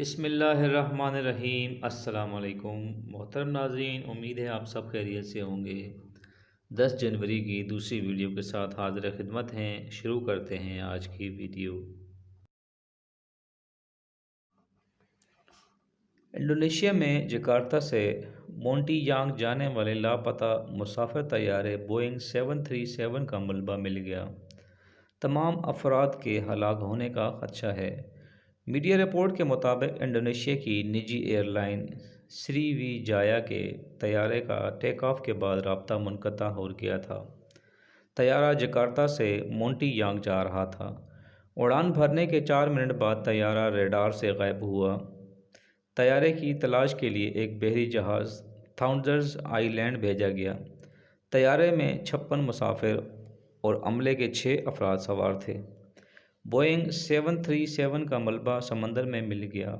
بسم اللہ الرحمن الرحیم۔ السلام علیکم محترم ناظرین، امید ہے آپ سب خیریت سے ہوں گے۔ 10 جنوری کی دوسری ویڈیو کے ساتھ حاضر خدمت ہیں۔ شروع کرتے ہیں آج کی ویڈیو۔ انڈونیشیا میں جکارتہ سے مونٹی یانگ جانے والے لاپتہ مسافر طیارے بوئنگ 737 کا ملبہ مل گیا۔ تمام افراد کے ہلاک ہونے کا خدشہ ہے۔ میڈیا رپورٹ کے مطابق انڈونیشیا کی نجی ایئر لائن سری وی جایا کے طیارے کا ٹیک آف کے بعد رابطہ منقطع ہو گیا تھا۔ طیارہ جکارتہ سے مونٹی یانگ جا رہا تھا۔ اڑان بھرنے کے 4 منٹ بعد طیارہ ریڈار سے غائب ہوا۔ طیارے کی تلاش کے لیے ایک بحری جہاز تھاؤزنڈز آئی لینڈ بھیجا گیا۔ طیارے میں 56 مسافر اور عملے کے 6 افراد سوار تھے۔ بوئنگ 737 کا ملبہ سمندر میں مل گیا۔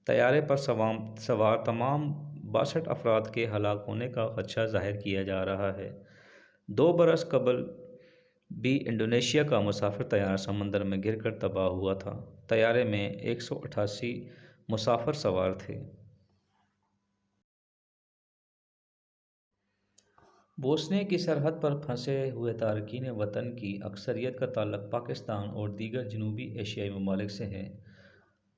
طیارے پر سوار تمام 62 افراد کے ہلاک ہونے کا خدشہ ظاہر کیا جا رہا ہے۔ 2 برس قبل بھی انڈونیشیا کا مسافر طیارہ سمندر میں گر کر تباہ ہوا تھا۔ طیارے میں 188 مسافر سوار تھے۔ بوسنیا کی سرحد پر پھنسے ہوئے تارکین وطن کی اکثریت کا تعلق پاکستان اور دیگر جنوبی ایشیائی ممالک سے ہے۔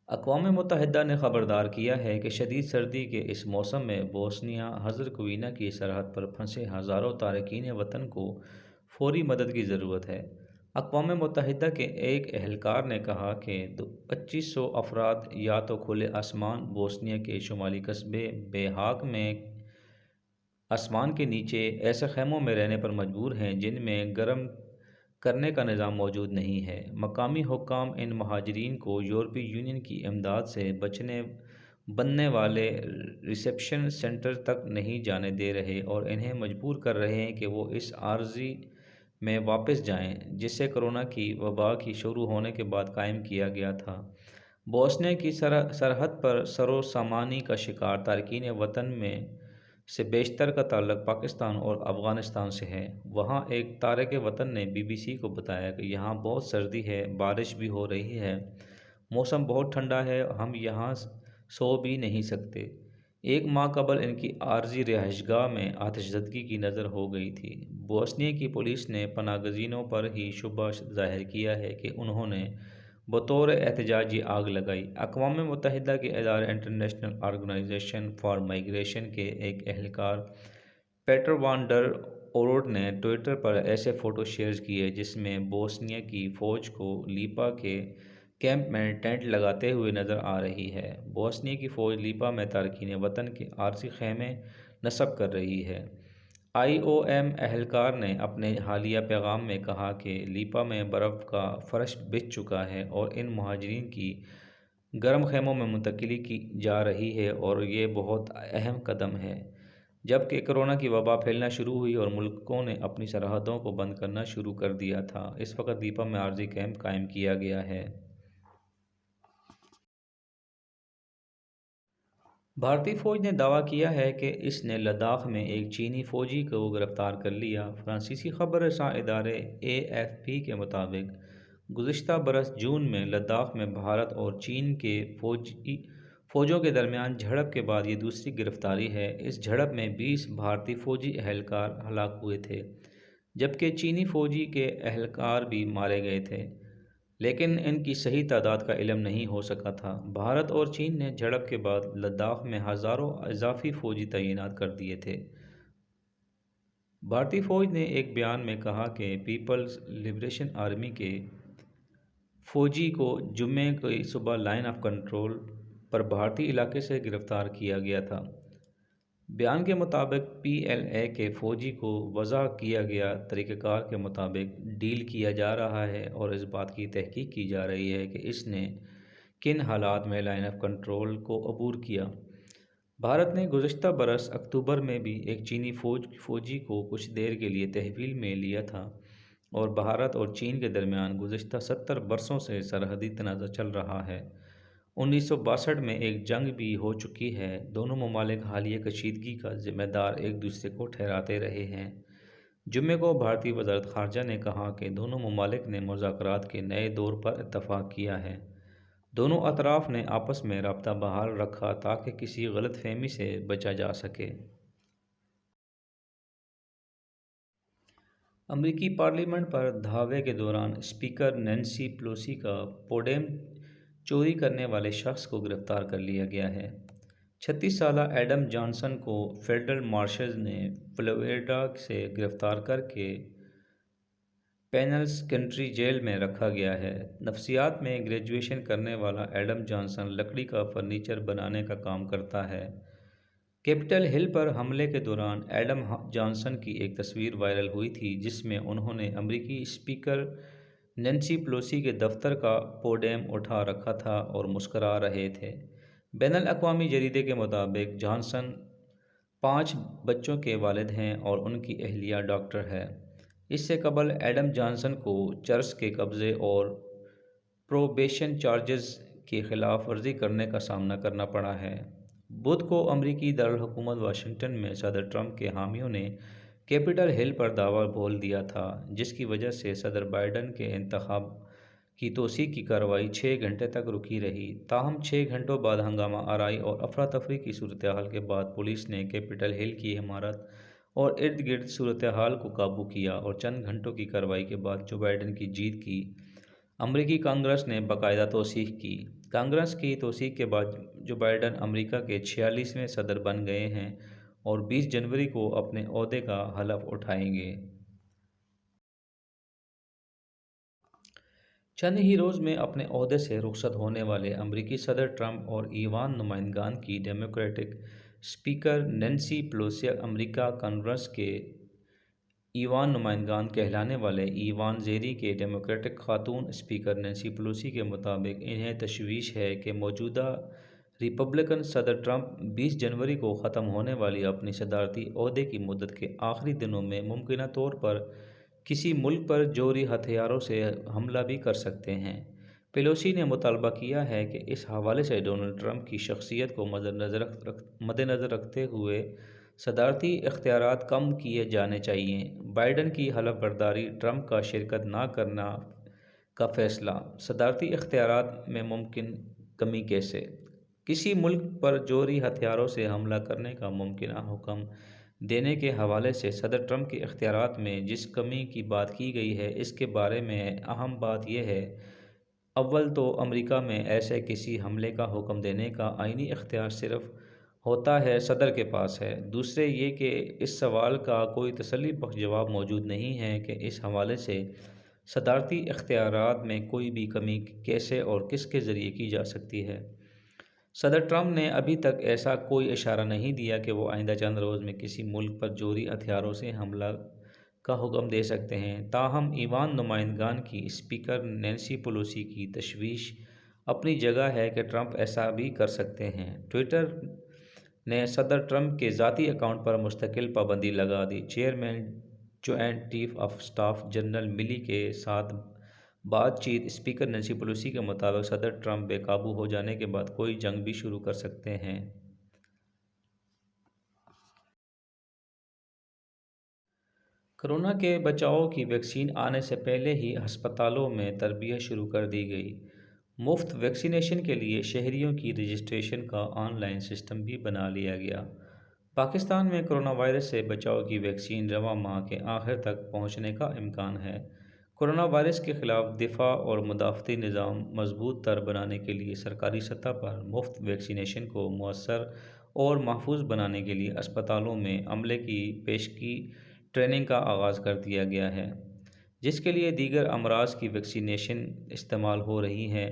اقوام متحدہ نے خبردار کیا ہے کہ شدید سردی کے اس موسم میں بوسنیا ہرزیگووینا کی سرحد پر پھنسے ہزاروں تارکین وطن کو فوری مدد کی ضرورت ہے۔ اقوام متحدہ کے ایک اہلکار نے کہا کہ 2500 افراد یا تو کھلے آسمان بوسنیا کے شمالی قصبے بیہاک میں آسمان کے نیچے ایسے خیموں میں رہنے پر مجبور ہیں جن میں گرم کرنے کا نظام موجود نہیں ہے۔ مقامی حکام ان مہاجرین کو یورپی یونین کی امداد سے بننے والے ریسیپشن سینٹر تک نہیں جانے دے رہے اور انہیں مجبور کر رہے ہیں کہ وہ اس عارضی میں واپس جائیں جسے کرونا کی وبا کی شروع ہونے کے بعد قائم کیا گیا تھا۔ بوسنیا کی سرحد پر سرو سامانی کا شکار تارکین وطن میں سے بیشتر کا تعلق پاکستان اور افغانستان سے ہے۔ وہاں ایک تارک وطن نے BBC کو بتایا کہ یہاں بہت سردی ہے، بارش بھی ہو رہی ہے، موسم بہت ٹھنڈا ہے، ہم یہاں سو بھی نہیں سکتے۔ 1 ماہ قبل ان کی عارضی رہائش گاہ میں آتش زدگی کی نظر ہو گئی تھی۔ بوسنیا کی پولیس نے پناہ گزینوں پر ہی شبہ ظاہر کیا ہے کہ انہوں نے بطور احتجاج یہ آگ لگائی۔ اقوام متحدہ کے ادارے انٹرنیشنل آرگنائزیشن فار مائیگریشن کے ایک اہلکار پیٹر وان ڈر اورڈ نے ٹوئٹر پر ایسے فوٹو شیئر کیے جس میں بوسنیا کی فوج کو لیپا کے کیمپ میں ٹینٹ لگاتے ہوئے نظر آ رہی ہے۔ بوسنیا کی فوج لیپا میں تارکین وطن کے عارضی خیمے نصب کر رہی ہے۔ IOM اہلکار نے اپنے حالیہ پیغام میں کہا کہ لیپا میں برف کا فرش بچھ چکا ہے اور ان مہاجرین کی گرم خیموں میں منتقلی کی جا رہی ہے اور یہ بہت اہم قدم ہے۔ جب کہ کرونا کی وبا پھیلنا شروع ہوئی اور ملکوں نے اپنی سرحدوں کو بند کرنا شروع کر دیا تھا، اس وقت لیپا میں عارضی کیمپ قائم کیا گیا ہے۔ بھارتی فوج نے دعویٰ کیا ہے کہ اس نے لداخ میں ایک چینی فوجی کو گرفتار کر لیا۔ فرانسیسی خبر رساں ادارے AFP کے مطابق گزشتہ برس جون میں لداخ میں بھارت اور چین کے فوجوں کے درمیان جھڑپ کے بعد یہ دوسری گرفتاری ہے۔ اس جھڑپ میں 20 بھارتی فوجی اہلکار ہلاک ہوئے تھے جبکہ چینی فوجی کے اہلکار بھی مارے گئے تھے، لیکن ان کی صحیح تعداد کا علم نہیں ہو سکا تھا۔ بھارت اور چین نے جھڑپ کے بعد لداخ میں ہزاروں اضافی فوجی تعینات کر دیے تھے۔ بھارتی فوج نے ایک بیان میں کہا کہ پیپلز لبریشن آرمی کے فوجی کو جمعے کی صبح لائن آف کنٹرول پر بھارتی علاقے سے گرفتار کیا گیا تھا۔ بیان کے مطابق PLA کے فوجی کو وضع کیا گیا طریقہ کار کے مطابق ڈیل کیا جا رہا ہے اور اس بات کی تحقیق کی جا رہی ہے کہ اس نے کن حالات میں لائن آف کنٹرول کو عبور کیا۔ بھارت نے گزشتہ برس اکتوبر میں بھی ایک چینی فوجی کو کچھ دیر کے لیے تحویل میں لیا تھا اور بھارت اور چین کے درمیان گزشتہ 70 برسوں سے سرحدی تنازع چل رہا ہے۔ 1962 میں ایک جنگ بھی ہو چکی ہے۔ دونوں ممالک حالیہ کشیدگی کا ذمہ دار ایک دوسرے کو ٹھہراتے رہے ہیں۔ جمعے کو بھارتی وزارت خارجہ نے کہا کہ دونوں ممالک نے مذاکرات کے نئے دور پر اتفاق کیا ہے۔ دونوں اطراف نے آپس میں رابطہ بحال رکھا تاکہ کسی غلط فہمی سے بچا جا سکے۔ امریکی پارلیمنٹ پر دھاوے کے دوران اسپیکر نینسی پیلوسی کا پوڈیم چوری کرنے والے شخص کو گرفتار کر لیا گیا ہے۔ 36 سالہ ایڈم جانسن کو فیڈرل مارشلز نے فلوریڈا سے گرفتار کر کے پینلز کنٹری جیل میں رکھا گیا ہے۔ نفسیات میں گریجویشن کرنے والا ایڈم جانسن لکڑی کا فرنیچر بنانے کا کام کرتا ہے۔ کیپٹل ہل پر حملے کے دوران ایڈم جانسن کی ایک تصویر وائرل ہوئی تھی جس میں انہوں نے امریکی اسپیکر نینسی پیلوسی کے دفتر کا پوڈیم اٹھا رکھا تھا اور مسکرا رہے تھے۔ بین الاقوامی جریدے کے مطابق جانسن 5 بچوں کے والد ہیں اور ان کی اہلیہ ڈاکٹر ہے۔ اس سے قبل ایڈم جانسن کو چرس کے قبضے اور پروہیبیشن چارجز کی خلاف ورزی کرنے کا سامنا کرنا پڑا ہے۔ بدھ کو امریکی دارالحکومت واشنگٹن میں صدر ٹرمپ کے حامیوں نے کیپٹل ہل پر دھاوا بول دیا تھا جس کی وجہ سے صدر بائیڈن کے انتخاب کی توثیق کی کارروائی 6 گھنٹے تک رکی رہی۔ تاہم 6 گھنٹوں بعد ہنگامہ آرائی اور افراتفری کی صورتحال کے بعد پولیس نے کیپٹل ہل کی عمارت اور ارد گرد صورتحال کو قابو کیا اور چند گھنٹوں کی کارروائی کے بعد جو بائیڈن کی جیت کی امریکی کانگریس نے باقاعدہ توثیق کی۔ کانگریس کی توثیق کے بعد جو بائیڈن امریکہ کے 46ویں صدر بن گئے ہیں اور 20 جنوری کو اپنے عہدے کا حلف اٹھائیں گے۔ چند ہی روز میں اپنے عہدے سے رخصت ہونے والے امریکی صدر ٹرمپ اور ایوان نمائندگان کی ڈیموکریٹک اسپیکر نینسی پیلوسی امریکہ کانگریس کے ایوان نمائندگان کہلانے والے ایوان زیری کے ڈیموکریٹک خاتون اسپیکر نینسی پیلوسی کے مطابق انہیں تشویش ہے کہ موجودہ ریپبلکن صدر ٹرمپ 20 جنوری کو ختم ہونے والی اپنی صدارتی عہدے کی مدت کے آخری دنوں میں ممکنہ طور پر کسی ملک پر جوہری ہتھیاروں سے حملہ بھی کر سکتے ہیں۔ پیلوسی نے مطالبہ کیا ہے کہ اس حوالے سے ڈونلڈ ٹرمپ کی شخصیت کو مدنظر رکھتے ہوئے صدارتی اختیارات کم کیے جانے چاہئیں۔ بائیڈن کی حلف برداری ٹرمپ کا شرکت نہ کرنا کا فیصلہ، صدارتی اختیارات میں ممکن کمی کیسے؟ کسی ملک پر جوہری ہتھیاروں سے حملہ کرنے کا ممکنہ حکم دینے کے حوالے سے صدر ٹرمپ کے اختیارات میں جس کمی کی بات کی گئی ہے اس کے بارے میں اہم بات یہ ہے، اول تو امریکہ میں ایسے کسی حملے کا حکم دینے کا آئینی اختیار صرف ہوتا ہے صدر کے پاس ہے۔ دوسرے یہ کہ اس سوال کا کوئی تسلی بخش جواب موجود نہیں ہے کہ اس حوالے سے صدارتی اختیارات میں کوئی بھی کمی کیسے اور کس کے ذریعے کی جا سکتی ہے۔ صدر ٹرمپ نے ابھی تک ایسا کوئی اشارہ نہیں دیا کہ وہ آئندہ چند روز میں کسی ملک پر جوہری ہتھیاروں سے حملہ کا حکم دے سکتے ہیں۔ تاہم ایوان نمائندگان کی اسپیکر نینسی پیلوسی کی تشویش اپنی جگہ ہے کہ ٹرمپ ایسا بھی کر سکتے ہیں۔ ٹوئٹر نے صدر ٹرمپ کے ذاتی اکاؤنٹ پر مستقل پابندی لگا دی۔ Chairman joint chief of staff general ملی کے ساتھ بات چیت اسپیکر نینسی پیلوسی کے مطابق صدر ٹرمپ بے قابو ہو جانے کے بعد کوئی جنگ بھی شروع کر سکتے ہیں۔ کورونا کے بچاؤ کی ویکسین آنے سے پہلے ہی ہسپتالوں میں تربیت شروع کر دی گئی۔ مفت ویکسینیشن کے لیے شہریوں کی رجسٹریشن کا آن لائن سسٹم بھی بنا لیا گیا۔ پاکستان میں کورونا وائرس سے بچاؤ کی ویکسین رواں ماہ کے آخر تک پہنچنے کا امکان ہے۔ کورونا وائرس کے خلاف دفاع اور مدافعتی نظام مضبوط تر بنانے کے لیے سرکاری سطح پر مفت ویکسینیشن کو مؤثر اور محفوظ بنانے کے لیے اسپتالوں میں عملے کی پیشگی ٹریننگ کا آغاز کر دیا گیا ہے، جس کے لیے دیگر امراض کی ویکسینیشن استعمال ہو رہی ہے۔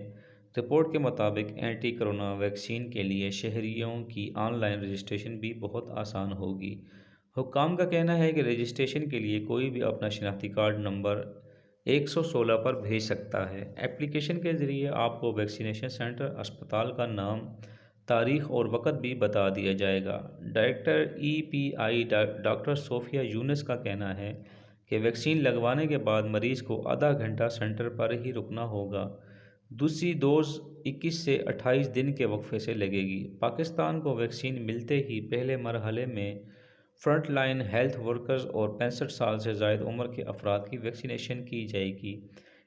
رپورٹ کے مطابق اینٹی کورونا ویکسین کے لیے شہریوں کی آن لائن رجسٹریشن بھی بہت آسان ہوگی۔ حکام کا کہنا ہے کہ رجسٹریشن کے لیے کوئی بھی اپنا شناختی کارڈ نمبر 116 پر بھیج سکتا ہے۔ ایپلیکیشن کے ذریعے آپ کو ویکسینیشن سینٹر، اسپتال کا نام، تاریخ اور وقت بھی بتا دیا جائے گا۔ ڈائریکٹر ای پی آئی ڈاکٹر صوفیہ یونس کا کہنا ہے کہ ویکسین لگوانے کے بعد مریض کو آدھا گھنٹہ سینٹر پر ہی رکنا ہوگا۔ دوسری ڈوز 21 سے 28 دن کے وقفے سے لگے گی۔ پاکستان کو ویکسین ملتے ہی پہلے مرحلے میں فرنٹ لائن ہیلتھ ورکرز اور 65 سال سے زائد عمر کے افراد کی ویکسینیشن کی جائے گی۔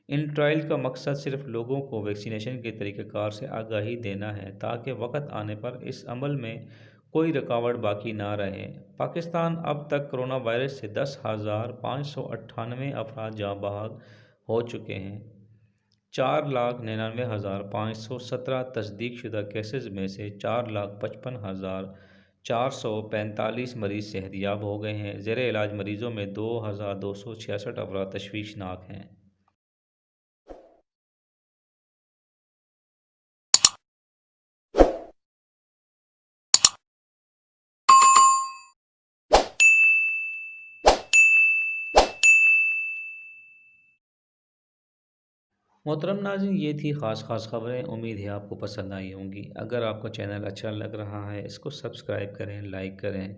ان ٹرائل کا مقصد صرف لوگوں کو ویکسینیشن کے طریقہ کار سے آگاہی دینا ہے تاکہ وقت آنے پر اس عمل میں کوئی رکاوٹ باقی نہ رہے۔ پاکستان اب تک کرونا وائرس سے 10,598 افراد جاں بحق ہو چکے ہیں۔ 4,99,517 تصدیق شدہ کیسز میں سے 4,55,445 مریض صحت یاب ہو گئے ہیں۔ زیر علاج مریضوں میں 2,266 افراد تشویشناک ہیں۔ محترم ناظرین، یہ تھی خاص خبریں۔ امید ہے آپ کو پسند آئی ہوں گی۔ اگر آپ کو چینل اچھا لگ رہا ہے اس کو سبسکرائب کریں، لائک کریں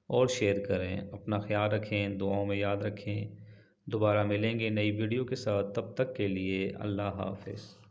اور شیئر کریں۔ اپنا خیال رکھیں، دعاؤں میں یاد رکھیں۔ دوبارہ ملیں گے نئی ویڈیو کے ساتھ، تب تک کے لیے اللہ حافظ۔